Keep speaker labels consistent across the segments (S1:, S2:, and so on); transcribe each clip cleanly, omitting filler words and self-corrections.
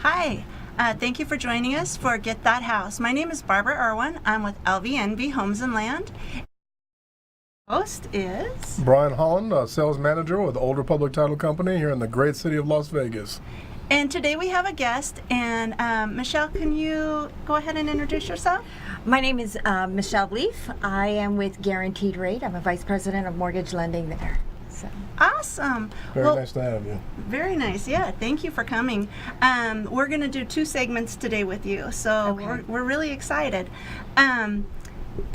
S1: Hi, thank you for joining us for Get That House. My name is Barbara Irwin. I'm with LVNV Homes and Land. Host is
S2: Brian Holland, sales manager with Old Republic Title Company here in the great city of Las Vegas.
S1: and today we have a guest. And Michelle, can you go ahead and introduce yourself?
S3: My name is Michelle Leaf. I am with Guaranteed Rate. I'm a vice president of mortgage lending there. So.
S1: Awesome.
S2: Very nice to have you.
S1: Very nice. Yeah, thank you for coming. We're going to do 2 segments today with you, so
S3: Okay.
S1: we're really excited. Can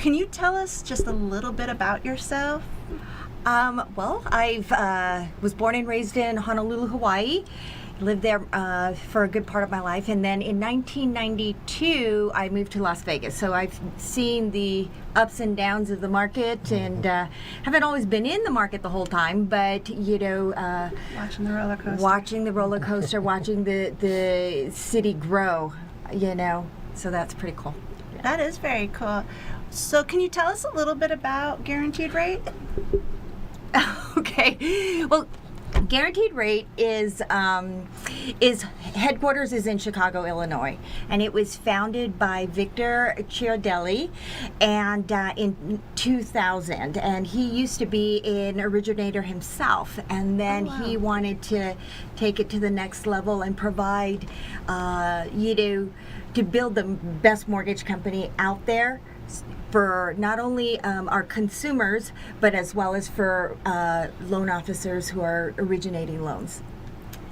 S1: you tell us just a little bit about yourself?
S3: Well, I was born and raised in Honolulu, Hawaii. Lived there for a good part of my life, and then in 1992 I moved to Las Vegas. So I've seen the ups and downs of the market, and haven't always been in the market the whole time, but
S1: Watching the roller coaster.
S3: watching the roller coaster, watching the city grow, so that's pretty cool.
S1: That is very cool. So can you tell us a little bit about Guaranteed Rate?
S3: Okay. Well, Guaranteed Rate is headquarters is in Chicago, Illinois, and it was founded by Victor Chiardelli, and in 2000. And he used to be an originator himself, and then he wanted to take it to the next level and provide, to build the best mortgage company out there for not only our consumers, but as well as for loan officers who are originating loans.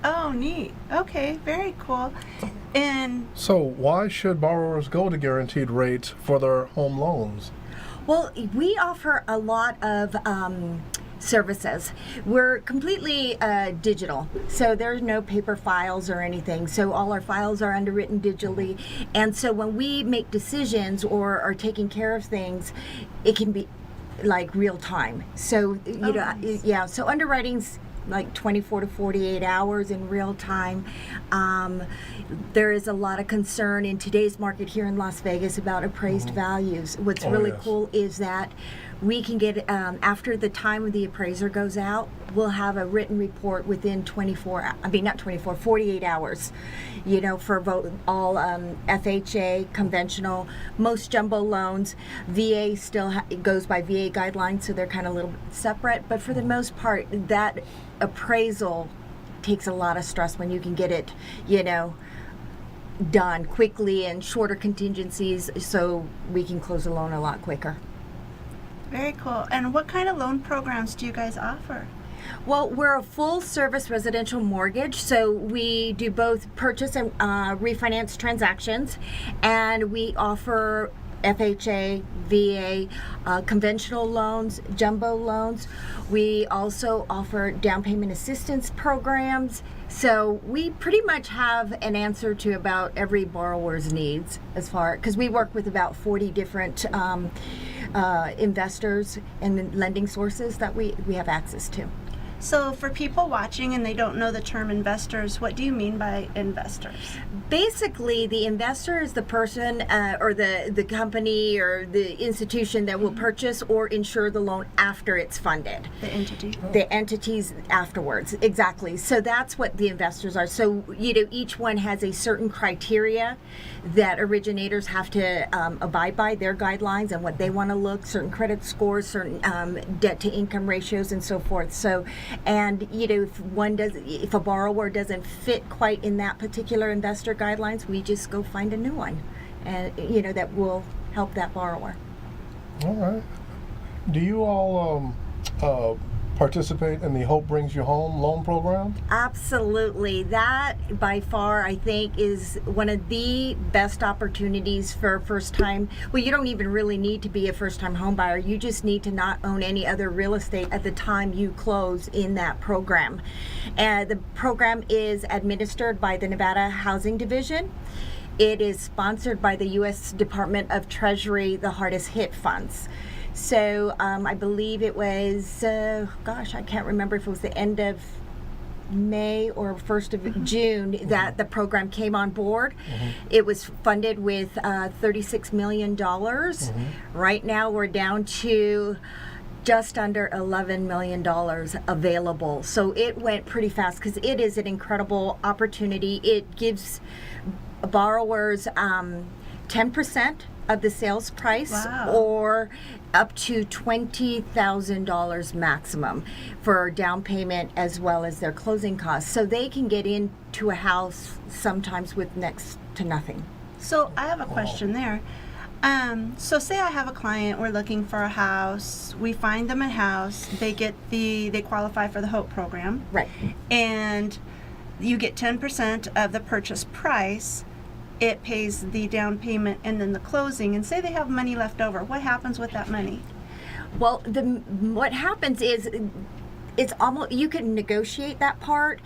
S1: Oh, neat. Okay, very cool. And
S2: So why should borrowers go to Guaranteed Rate for their home loans?
S3: Well, we offer a lot of services. We're completely digital, so there's no paper files or anything. So all our files are underwritten digitally, and so when we make decisions or are taking care of things, it can be like real time. So
S1: nice.
S3: yeah. So underwriting's like 24 to 48 hours in real time. There is a lot of concern in today's market here in Las Vegas about appraised values. What's really
S2: yes.
S3: cool is that we can get, after the time the appraiser goes out, we'll have a written report within 48 hours, for all FHA, conventional, most jumbo loans. VA still goes by VA guidelines, so they're kind of a little separate, but for the most part, that appraisal takes a lot of stress when you can get it, done quickly and shorter contingencies, so we can close a loan a lot quicker.
S1: very cool. And what kind of loan programs do you guys offer?
S3: Well, we're a full-service residential mortgage, so we do both purchase and refinance transactions, and we offer FHA, VA, conventional loans, jumbo loans. We also offer down payment assistance programs. So we pretty much have an answer to about every borrower's needs because we work with about 40 different investors and lending sources that we have access to.
S1: So for people watching and they don't know the term investors, what do you mean by investors?
S3: Basically, the investor is the person or the company or the institution that will purchase or insure the loan after it's funded.
S1: The entity.
S3: The entities afterwards, exactly. So that's what the investors are. So, each one has a certain criteria that originators have to abide by, their guidelines and what they want to look, certain credit scores, certain debt to income ratios and so forth. So, and if a borrower doesn't fit quite in that particular investor guidelines, we just go find a new one, and that will help that borrower.
S2: All right. Do you all participate in the Hope Brings You Home loan program?
S3: Absolutely. That by far I think is one of the best opportunities for first time. Well, you don't even really need to be a first time home buyer. You just need to not own any other real estate at the time you close in that program. And the program is administered by the Nevada Housing Division. It is sponsored by the U.S. Department of Treasury, the hardest hit funds. So I believe it was, I can't remember if it was the end of May or 1st of June that the program came on board. It was funded with $36 million. Right now we're down to just under $11 million available. So it went pretty fast because it is an incredible opportunity. It gives borrowers 10% of the sales price.
S1: Wow.
S3: Or up to $20,000 maximum for down payment as well as their closing costs. So they can get into a house sometimes with next to nothing.
S1: So I have a question there. So say I have a client, we're looking for a house, we find them a house, they qualify for the HOPE program,
S3: Right.
S1: and you get 10% of the purchase price. It pays the down payment and then the closing, and say they have money left over. What happens with that money?
S3: Well, what happens is it's almost, you can negotiate that part.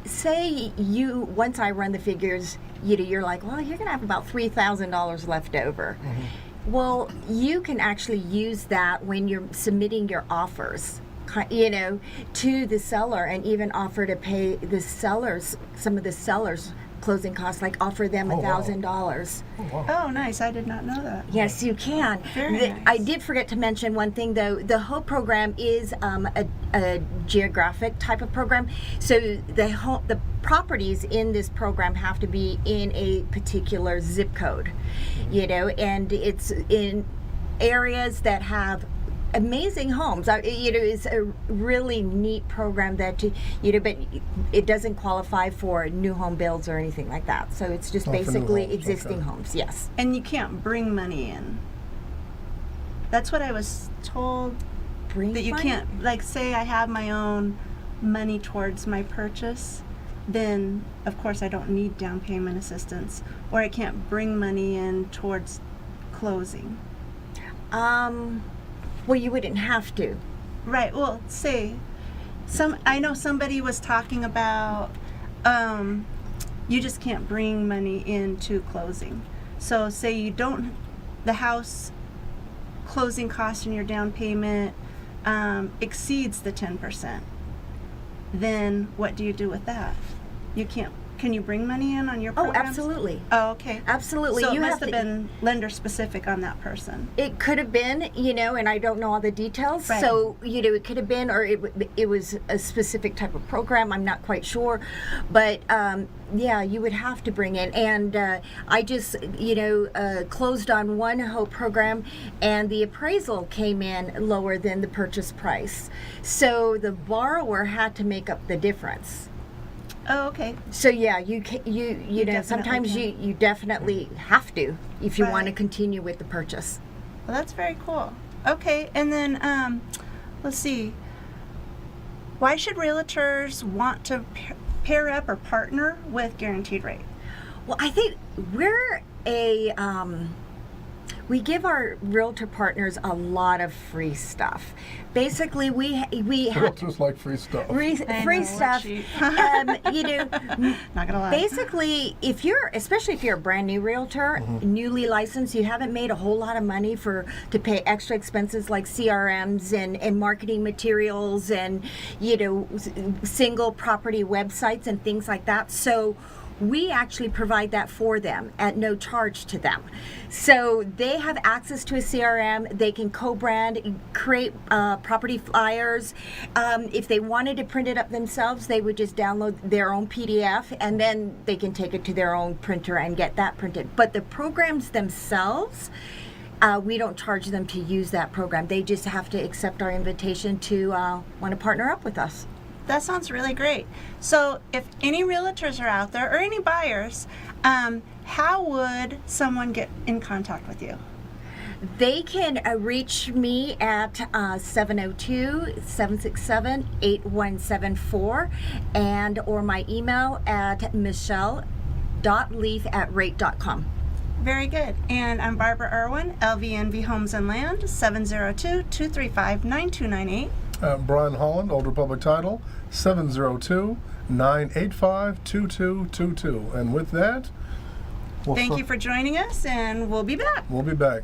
S3: Say once I run the figures, you're like, well, you're gonna have about $3,000 left over. Well, you can actually use that when you're submitting your offers, to the seller, and even offer to pay some of the sellers closing costs, like offer them
S2: Oh, wow.
S3: $1,000.
S1: Oh, nice. I did not know that.
S3: Yes, you can.
S1: Very nice.
S3: I did forget to mention one thing, though. The HOPE program is a geographic type of program. So the properties in this program have to be in a particular zip code, and it's in areas that have amazing homes. It's a really neat program that but it doesn't qualify for new home builds or anything like that. So it's just
S2: Oh, for new
S3: basically
S2: homes,
S3: existing
S2: okay.
S3: homes. Yes.
S1: And you can't bring money in. That's what I was told,
S3: Bring
S1: that you
S3: money?
S1: can't, like, say I have my own money towards my purchase, then of course I don't need down payment assistance, or I can't bring money in towards closing.
S3: Well, you wouldn't have to.
S1: Right. Well, say I know somebody was talking about you just can't bring money into closing. So say the house closing cost and your down payment exceeds the 10%. Then what do you do with that? You can't. Can you bring money in on your
S3: Oh,
S1: programs?
S3: absolutely.
S1: Oh, okay.
S3: Absolutely.
S1: So it
S3: You
S1: must
S3: have
S1: have
S3: to-
S1: been lender specific on that person.
S3: It could have been, and I don't know all the details.
S1: Right.
S3: So, it could have been, or it was a specific type of program. I'm not quite sure. But, yeah, you would have to bring in. And I just, closed on one HOPE program, and the appraisal came in lower than the purchase price. So the borrower had to make up the difference.
S1: Oh, okay.
S3: So yeah, you
S1: definitely
S3: sometimes
S1: can.
S3: you definitely have to if you want to
S1: Right.
S3: continue with the purchase.
S1: Well, that's very cool. Okay, and then let's see. Why should realtors want to pair up or partner with Guaranteed Rate?
S3: Well, I think we're we give our realtor partners a lot of free stuff. Basically, we have
S2: Realtors like free stuff.
S3: free
S1: know,
S3: stuff.
S1: we're cheap. Not gonna lie.
S3: Basically, especially if you're a brand new realtor, newly licensed, you haven't made a whole lot of money to pay extra expenses like CRMs and marketing materials and single property websites and things like that. So we actually provide that for them at no charge to them. So they have access to a CRM. They can co-brand, create property flyers. If they wanted to print it up themselves, they would just download their own PDF, and then they can take it to their own printer and get that printed. But the programs themselves, we don't charge them to use that program. They just have to accept our invitation to want to partner up with us.
S1: That sounds really great. So if any realtors are out there or any buyers, how would someone get in contact with you?
S3: They can reach me at 702-767-8174 or my email at michelle.leaf@rate.com.
S1: Very good. And I'm Barbara Irwin, LVNV Homes and Land, 702-235-9298.
S2: Brian Holland, Old Republic Title, 702-985-2222. And with that,
S1: Thank you for joining us, and we'll be back.
S2: we'll be back.